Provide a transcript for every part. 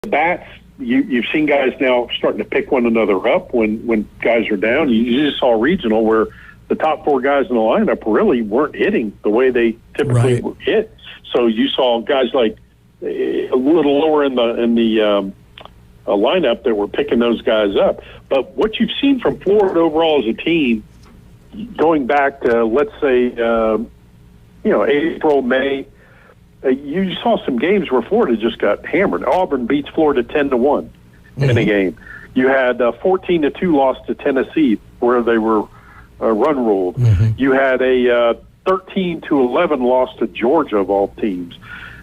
bats, you've seen guys now starting to pick one another up when guys are down. You just saw regional where the top four guys in the lineup really weren't hitting the way they typically hit. So you saw guys like a little lower in the lineup that were picking those guys up. But what you've seen from Florida overall as a team, going back to, let's say, April, May, you saw some games where Florida just got hammered. Auburn beats Florida 10-1 in a game. You had 14-2 loss to Tennessee where they were run ruled. You had a 13-11 loss to Georgia of all teams.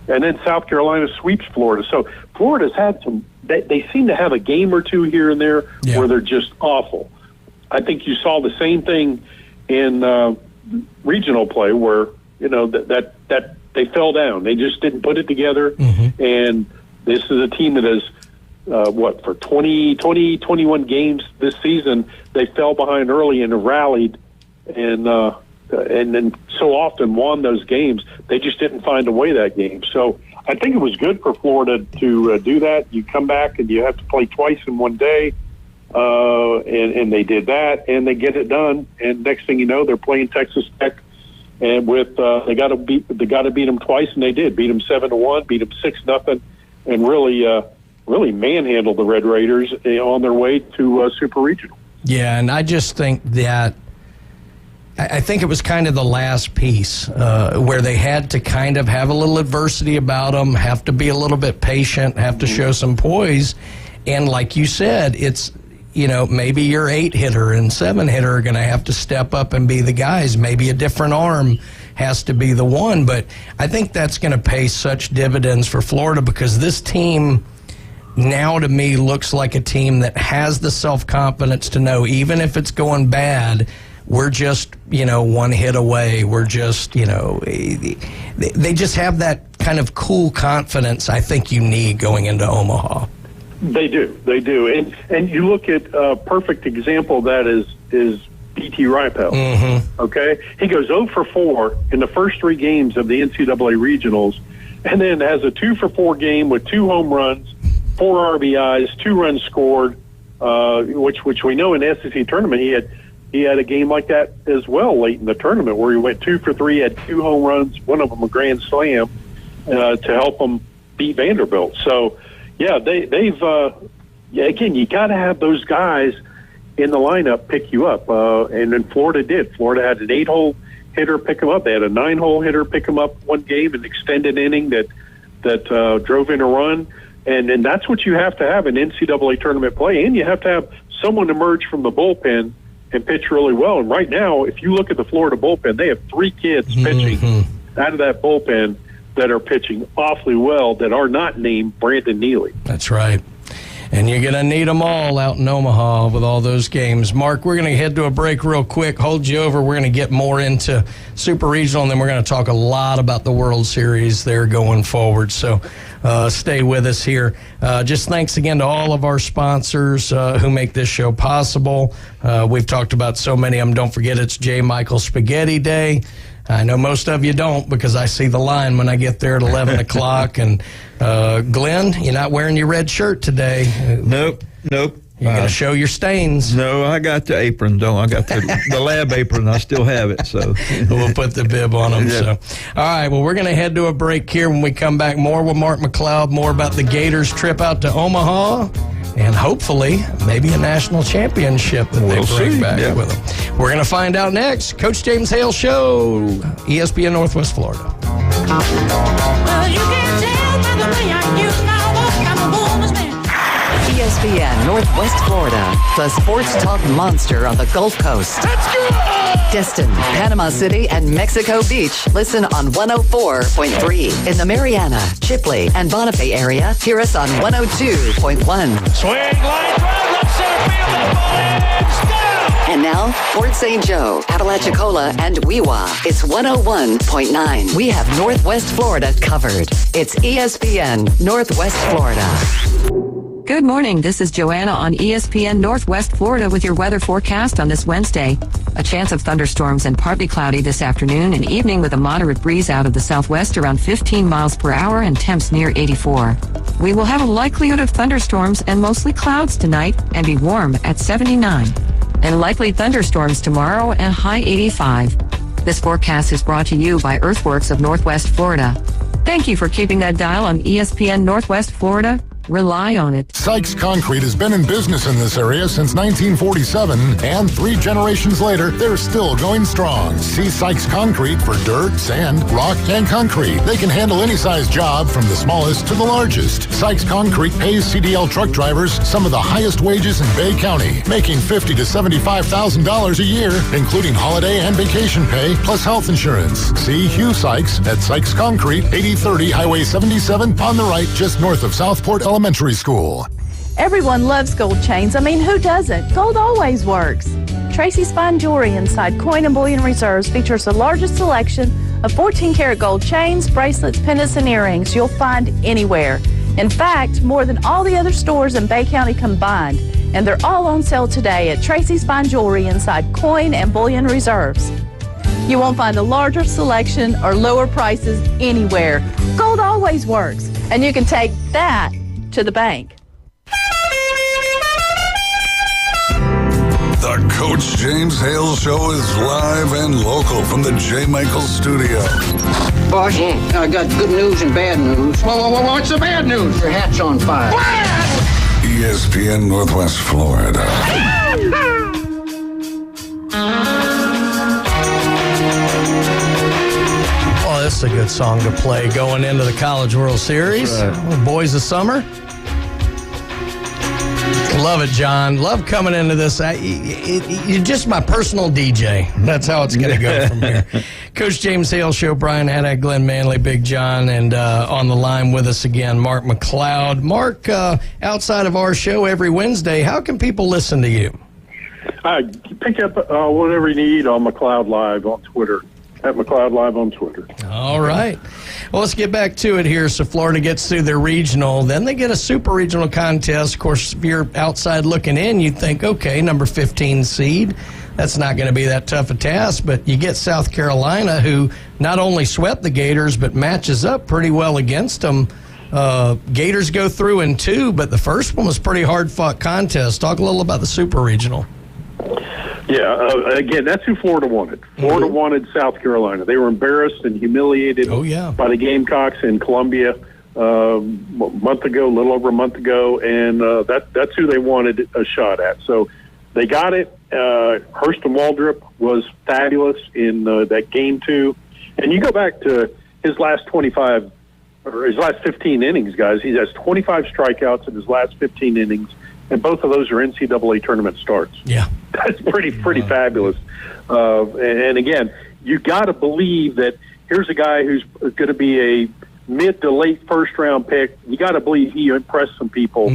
And then South Carolina sweeps Florida. So Florida's had some, they seem to have a game or two here and there where they're just awful. I think you saw the same thing in regional play where, that they fell down. They just didn't put it together. And this is a team that has, for 21 games this season, they fell behind early and rallied and then so often won those games. They just didn't find a way that game. So I think it was good for Florida to do that. You come back and you have to play twice in one day, and they did that, and they get it done. And next thing you know, they're playing Texas Tech, and with they got to beat them twice, and they did beat them 7-1, beat them 6-0, and really manhandled the Red Raiders on their way to Super Regional. Yeah, and I just think that I think it was kind of the last piece where they had to kind of have a little adversity about them, have to be a little bit patient, have to show some poise. And like you said, it's, maybe your 8-hitter and 7-hitter are going to have to step up and be the guys. Maybe a different arm has to be the one. But I think that's going to pay such dividends for Florida because this team now to me looks like a team that has the self-confidence to know even if it's going bad, we're just, one hit away. We're just, they just have that kind of cool confidence I think you need going into Omaha. They do. And you look at a perfect example of that is B.T. Ripel. Okay? He goes 0 for 4 in the first 3 games of the NCAA regionals and then has a 2 for 4 game with 2 home runs, 4 RBIs, 2 runs scored, which we know in the SEC tournament he had a game like that as well late in the tournament where he went 2 for 3, had 2 home runs, one of them a grand slam to help them beat Vanderbilt. So, yeah, they've again, you got to have those guys in the lineup pick you up. And then Florida did. Florida had an 8-hole hitter pick them up. They had a 9-hole hitter pick them up one game, an extended inning that drove in a run. And that's what you have to have in NCAA tournament play. And you have to have someone emerge from the bullpen and pitch really well. And right now, if you look at the Florida bullpen, they have 3 kids pitching out of that bullpen that are pitching awfully well that are not named Brandon Neely. That's right. And you're going to need them all out in Omaha with all those games. Mark, we're going to head to a break real quick. Hold you over. We're going to get more into Super Regional, and then we're going to talk a lot about the World Series there going forward. So stay with us here. Just thanks again to all of our sponsors who make this show possible. We've talked about so many of them. Don't forget it's J. Michael Spaghetti Day. I know most of you don't because I see the line when I get there at 11 o'clock. And Glenn, you're not wearing your red shirt today. Nope. You're going to show your stains. No, I got the apron, though. I got the lab apron. I still have it. So we'll put the bib on them. So, all right, well, we're going to head to a break here. When we come back, more with Mark McLeod, more about the Gators' trip out to Omaha, and hopefully maybe a national championship that they bring back with them. We're going to find out next. Coach James Hale Show, ESPN Northwest Florida. Well, you can tell by the way I use my walk, I'm a woman's man. ESPN Northwest Florida, the sports talk monster on the Gulf Coast. Let's go! Destin, Panama City, and Mexico Beach. Listen on 104.3. In the Mariana, Chipley, and Bonifay area, hear us on 102.1. Swing, line drive, left center field, that ball is down! And now, Fort St. Joe, Apalachicola, and Weewa. It's 101.9. We have Northwest Florida covered. It's ESPN Northwest Florida. Good morning. This is Joanna on ESPN Northwest Florida with your weather forecast on this Wednesday. A chance of thunderstorms and partly cloudy this afternoon and evening with a moderate breeze out of the southwest around 15 miles per hour and temps near 84. We will have a likelihood of thunderstorms and mostly clouds tonight and be warm at 79. And likely thunderstorms tomorrow and high 85. This forecast is brought to you by Earthworks of Northwest Florida. Thank you for keeping that dial on ESPN Northwest Florida. Rely on it. Sykes Concrete has been in business in this area since 1947, and 3 generations later, they're still going strong. See Sykes Concrete for dirt, sand, rock, and concrete. They can handle any size job from the smallest to the largest. Sykes Concrete pays CDL truck drivers some of the highest wages in Bay County, making $50,000 to $75,000 a year, including holiday and vacation pay, plus health insurance. See Hugh Sykes at Sykes Concrete, 8030 Highway 77 on the right, just north of Southport Elementary School. Everyone loves gold chains. I mean, who doesn't? Gold always works. Tracy's Fine Jewelry inside Coin and Bullion Reserves features the largest selection of 14-karat gold chains, bracelets, pendants, and earrings you'll find anywhere. In fact, more than all the other stores in Bay County combined. And they're all on sale today at Tracy's Fine Jewelry inside Coin and Bullion Reserves. You won't find a larger selection or lower prices anywhere. Gold always works. And you can take that to the bank. The Coach James Hale Show is live and local from the J. Michaels studio. Boss, I got good news and bad news. Whoa, what's the bad news? Your hat's on fire. ESPN Northwest Florida. Oh, this is a good song to play going into the College World Series. Right. Boys of Summer. Love it, John. Love coming into this. You're just my personal DJ. That's how it's going to go from here. Coach James Hale Show, Brian Haddock, Glenn Manley, Big John, and on the line with us again, Mark McLeod. Mark, outside of our show every Wednesday, how can people listen to you? Pick up whatever you need on McLeod Live on Twitter. At McLeod Live on Twitter. All right. Well, let's get back to it here. So Florida gets through their regional. Then they get a super regional contest. Of course, if you're outside looking in, you'd think, okay, number 15 seed. That's not going to be that tough a task. But you get South Carolina, who not only swept the Gators, but matches up pretty well against them. Gators go through in 2, but the first one was pretty hard-fought contest. Talk a little about the super regional. Yeah, again, that's who Florida wanted. Florida wanted South Carolina. They were embarrassed and humiliated by the Gamecocks in Columbia a month ago, a little over a month ago, and that's who they wanted a shot at. So they got it. Hurston Waldrop was fabulous in that game 2. And you go back to his last 25 or his last 15 innings, guys. He has 25 strikeouts in his last 15 innings. And both of those are NCAA tournament starts. Yeah. That's pretty fabulous. And again, you got to believe that here's a guy who's going to be a mid to late first-round pick. You got to believe he impressed some people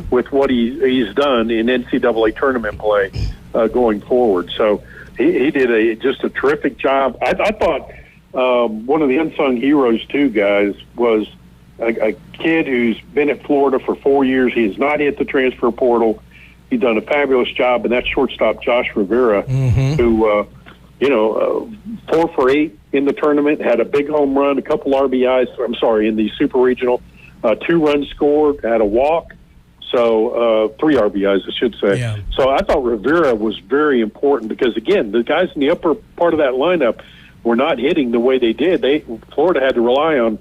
with what he's done in NCAA tournament play going forward. So he did just a terrific job. I thought one of the unsung heroes, too, guys, was a kid who's been at Florida for 4 years. He has not hit the transfer portal. He's done a fabulous job, and that's shortstop Josh Rivera, who, 4 for 8 in the tournament, had a big home run, a couple RBIs, in the Super Regional, 2 runs scored, had a walk, so 3 RBIs, I should say. Yeah. So I thought Rivera was very important because, again, the guys in the upper part of that lineup were not hitting the way they did. Florida had to rely on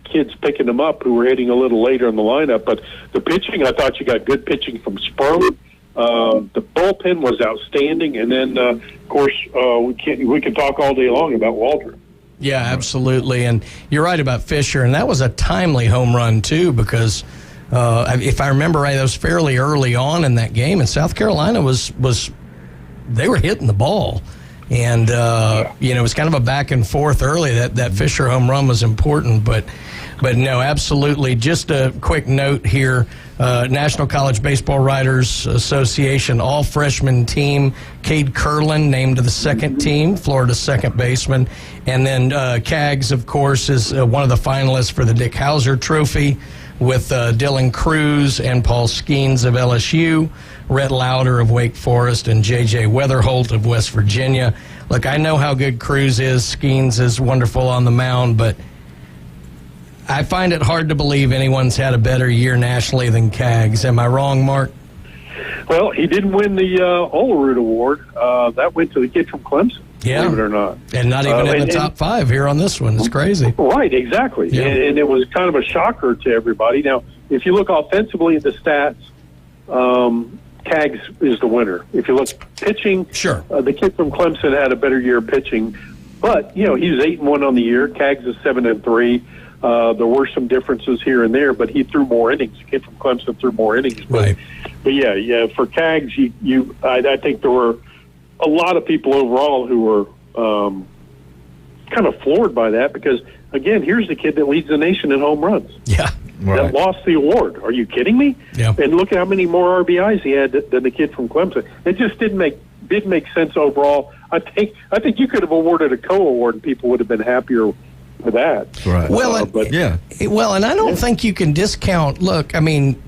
kids picking them up who were hitting a little later in the lineup. But the pitching, I thought you got good pitching from Sperm. The bullpen was outstanding. And then, of course, we can talk all day long about Waldrop. Yeah, absolutely. And you're right about Fisher. And that was a timely home run, too, because if I remember right, that was fairly early on in that game. And South Carolina they were hitting the ball. And, it was kind of a back and forth early. That Fisher home run was important. But no, absolutely. Just a quick note here. National College Baseball Writers Association all-freshman team. Cade Curlin named to the second team, Florida's second baseman. And then Cags, of course, is one of the finalists for the Dick Hauser Trophy. with Dylan Cruz and Paul Skeens of LSU, Rhett Lauder of Wake Forest, and J.J. Weatherholt of West Virginia. Look, I know how good Cruz is. Skeens is wonderful on the mound, but I find it hard to believe anyone's had a better year nationally than Kaggs. Am I wrong, Mark? Well, he didn't win the Olerud Award. That went to the kid from Clemson, believe it or not. And not even in the top 5 here on this one. It's crazy. Right, exactly. Yeah. And it was kind of a shocker to everybody. Now, if you look offensively at the stats, Kaggs is the winner. If you look pitching, sure, the kid from Clemson had a better year pitching. But, he was 8-1 on the year. Kaggs is 7-3. There were some differences here and there, but he threw more innings. The kid from Clemson threw more innings. Right. But yeah, for Kaggs, I think there were a lot of people overall who were kind of floored by that because, again, here's the kid that leads the nation in home runs. Yeah. That lost the award. Are you kidding me? Yeah. And look at how many more RBIs he had than the kid from Clemson. It just didn't make sense overall. I think you could have awarded a co-award and people would have been happier with that. Right. Well, and I don't think you can discount. Look, I mean,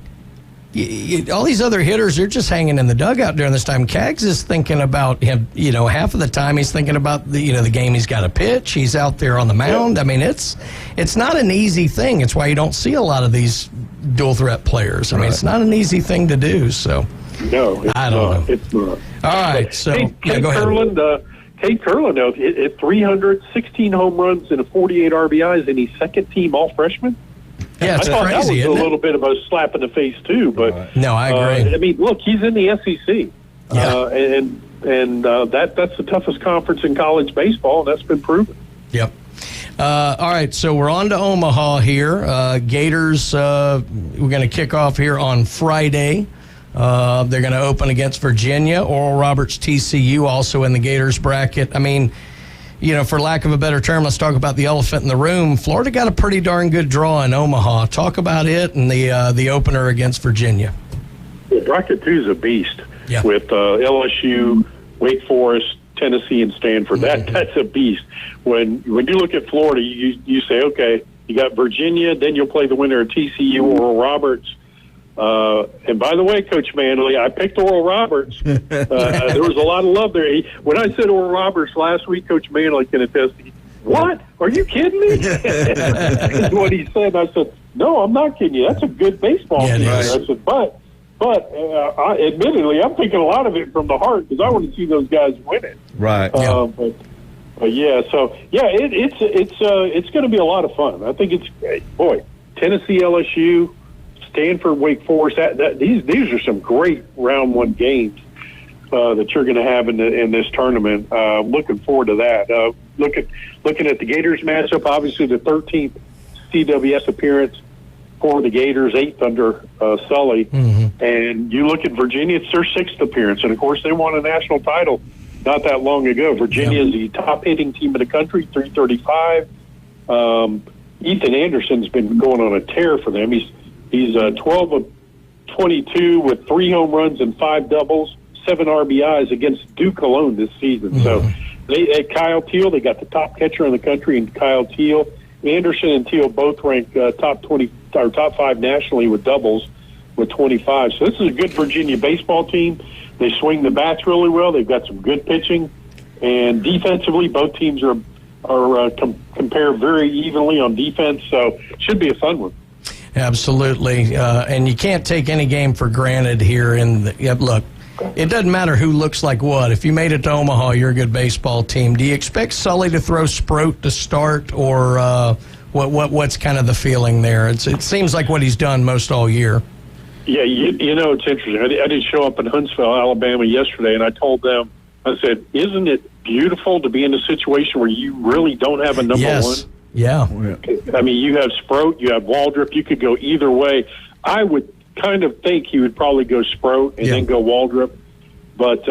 all these other hitters are just hanging in the dugout during this time. Kaggs is thinking about him. Half of the time he's thinking about the game he's got to pitch. He's out there on the mound. I mean, it's not an easy thing. It's why you don't see a lot of these dual threat players. I mean, it's not an easy thing to do. So no, I don't know. It's not. All right, so Kate go ahead. Cade Kurland hit 316 home runs and 48 RBIs, and he's second-team All-Freshman. Yeah, it's I thought crazy, that was isn't a little bit of a slap in the face too. But no, I agree. I mean, look, he's in the SEC, and that's the toughest conference in college baseball, and that's been proven. Yep. All right, so we're on to Omaha here. Gators, we're going to kick off here on Friday. They're going to open against Virginia. Oral Roberts, TCU, also in the Gators bracket. I mean, for lack of a better term, let's talk about the elephant in the room. Florida got a pretty darn good draw in Omaha. Talk about it and the opener against Virginia. Well, bracket 2 is a beast with LSU, Wake Forest, Tennessee, and Stanford. That's a beast. When you look at Florida, you say, okay, you got Virginia, then you'll play the winner of TCU, Oral Roberts. And by the way, Coach Manley, I picked Oral Roberts. There was a lot of love there. When I said Oral Roberts last week, Coach Manley can attest. What? Are you kidding me? That's what he said. I said, no, I'm not kidding you. That's a good baseball team. I said, but admittedly, I'm thinking a lot of it from the heart because I want to see those guys win it. Right. But it's going to be a lot of fun. I think Tennessee, LSU, Stanford, Wake Forest. These are some great round one games that you're going to have in this tournament. Looking forward to that. Looking at the Gators matchup, obviously the 13th CWS appearance for the Gators, 8th under Sully. Mm-hmm. And you look at Virginia, it's their 6th appearance. And, of course, they won a national title not that long ago. Virginia is the top hitting team in the country, 335. Ethan Anderson's been going on a tear for them. He's 12 of 22 with 3 home runs and 5 doubles, 7 RBIs against Duke alone this season. Mm-hmm. So they Kyle Teal, they got the top catcher in the country in Kyle Teal. Anderson and Teal both rank top 20 or top 5 nationally with doubles with 25. So this is a good Virginia baseball team. They swing the bats really well. They've got some good pitching, and defensively, both teams are compare very evenly on defense. So it should be a fun one. Absolutely, and you can't take any game for granted here. Look, it doesn't matter who looks like what. If you made it to Omaha, you're a good baseball team. Do you expect Sully to throw Sproat to start, or what's kind of the feeling there? It seems like what he's done most all year. Yeah, it's interesting. I did show up in Huntsville, Alabama yesterday, and I told them, I said, isn't it beautiful to be in a situation where you really don't have a number one? Yeah. I mean, you have Sproat, you have Waldrop. You could go either way. I would kind of think he would probably go Sproat and then go Waldrop. But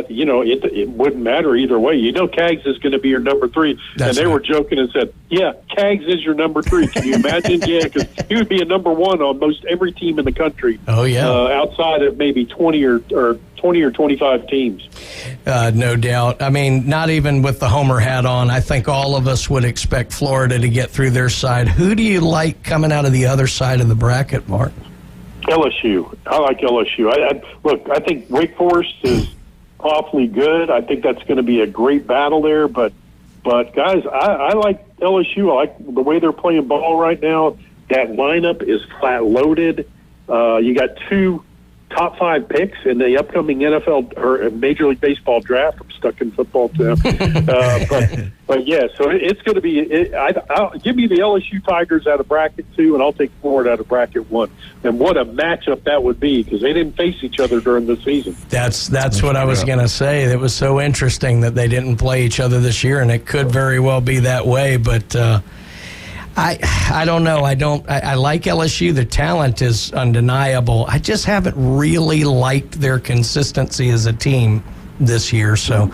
it wouldn't matter either way. Cags is going to be your number 3. That's and they right. were joking and said, yeah, Cags is your number 3. Can you imagine? Yeah, because he would be a number 1 on most every team in the country. Oh, yeah. Outside of maybe 20 or 25 teams. No doubt. I mean, not even with the Homer hat on, I think all of us would expect Florida to get through their side. Who do you like coming out of the other side of the bracket, Mark? LSU. I like LSU. I think Wake Forest is awfully good. I think that's going to be a great battle there. But guys, I like LSU. I like the way they're playing ball right now. That lineup is flat loaded. You got 2 top 5 picks in the upcoming NFL or Major League Baseball draft. I'm stuck in football too. But yeah, so it's going to be. I'll give me the LSU Tigers out of bracket 2, and I'll take Florida out of bracket 1. And what a matchup that would be, because they didn't face each other during the season. That's what I was going to say. It was so interesting that they didn't play each other this year, and it could very well be that way. But I don't know. I like LSU. The talent is undeniable. I just haven't really liked their consistency as a team this year. So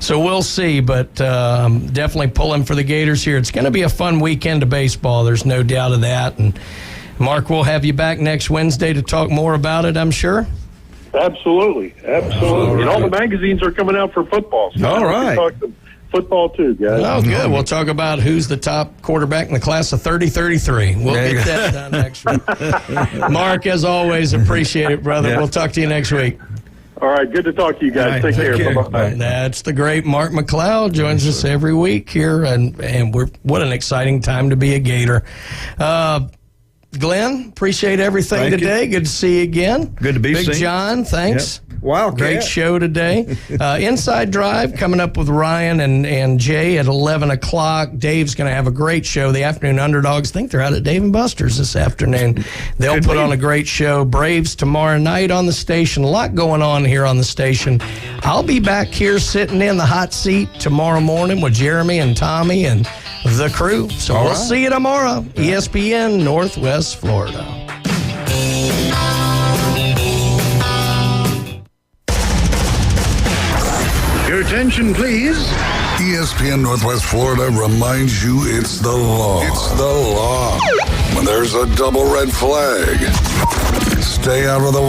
we'll see. But definitely pulling for the Gators here. It's going to be a fun weekend of baseball. There's no doubt of that. And Mark, we'll have you back next Wednesday to talk more about it, I'm sure. Absolutely. And all the magazines are coming out for football. So all right. Football too, guys. Oh, good. We'll talk about who's the top quarterback in the class of 30-33. We'll get that done next week. Mark, as always, appreciate it, brother. Yeah. We'll talk to you next week. All right, good to talk to you guys. Right, take care. Bye-bye. That's the great Mark McLeod. Joins us every week here, and what an exciting time to be a Gator. Glenn, appreciate everything Thank today. you. Good to see you again. Good to be Big seen. John, thanks. Yep. Wildcat. Great show today. Inside Drive coming up with Ryan and Jay at 11 o'clock. Dave's going to have a great show. The Afternoon Underdogs, think they're out at Dave & Buster's this afternoon. They'll put on a great show. Braves tomorrow night on the station. A lot going on here on the station. I'll be back here sitting in the hot seat tomorrow morning with Jeremy and Tommy and the crew. So we'll see you tomorrow. ESPN Northwest Florida. Your attention, please. ESPN Northwest Florida reminds you it's the law. It's the law. When there's a double red flag, stay out of the water.